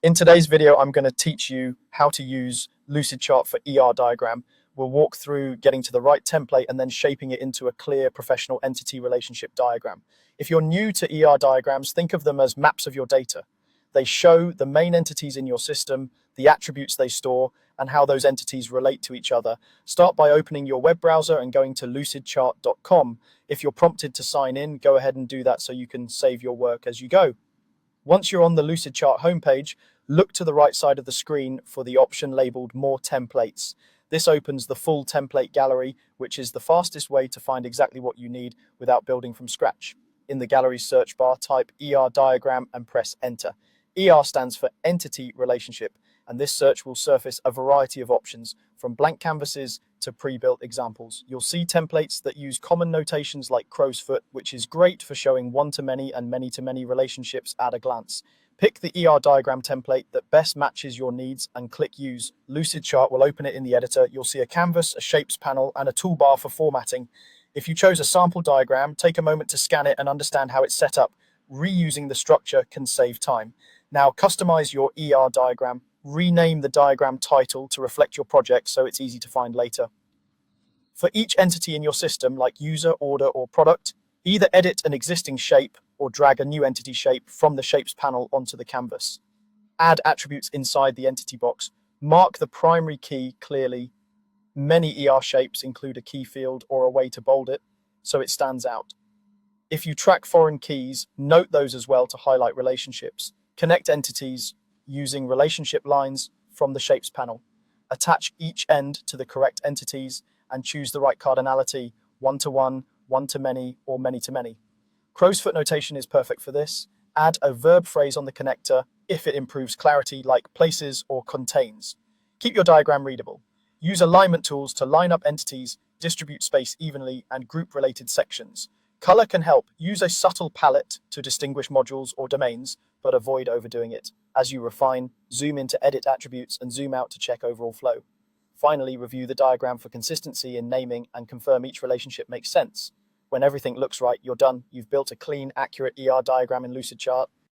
In today's video, I'm going to teach you how to use Lucidchart for ER diagram. We'll walk through getting to the right template and then shaping it into a clear professional entity relationship diagram. If you're new to ER diagrams, think of them as maps of your data. They show the main entities in your system, the attributes they store, and how those entities relate to each other. Start by opening your web browser and going to lucidchart.com. If you're prompted to sign in, go ahead and do that so you can save your work as you go. Once you're on the Lucidchart homepage, look to the right side of the screen for the option labeled More Templates. This opens the full template gallery, which is the fastest way to find exactly what you need without building from scratch. In the gallery's search bar, type ER diagram and press enter. ER stands for Entity Relationship, and this search will surface a variety of options, from blank canvases to pre-built examples. You'll see templates that use common notations like crow's foot, which is great for showing one-to-many and many-to-many relationships at a glance. Pick the ER diagram template that best matches your needs and click Use. Lucidchart will open it in the editor. You'll see a canvas, a shapes panel, and a toolbar for formatting. If you chose a sample diagram, take a moment to scan it and understand how it's set up. Reusing the structure can save time. Now customize your ER diagram. Rename the diagram title to reflect your project so it's easy to find later. For each entity in your system, like user, order, or product, either edit an existing shape or drag a new entity shape from the Shapes panel onto the canvas. Add attributes inside the entity box. Mark the primary key clearly. Many ER shapes include a key field or a way to bold it, so it stands out. If you track foreign keys, note those as well to highlight relationships. Connect entities using relationship lines from the Shapes panel. Attach each end to the correct entities and choose the right cardinality, one-to-one, one-to-many, or many-to-many. Crow's foot notation is perfect for this. Add a verb phrase on the connector if it improves clarity, like places or contains. Keep your diagram readable. Use alignment tools to line up entities, distribute space evenly, and group related sections. Color can help. Use a subtle palette to distinguish modules or domains, but avoid overdoing it. As you refine, zoom in to edit attributes and zoom out to check overall flow. Finally, review the diagram for consistency in naming and confirm each relationship makes sense. When everything looks right, you're done. You've built a clean, accurate ER diagram in Lucidchart.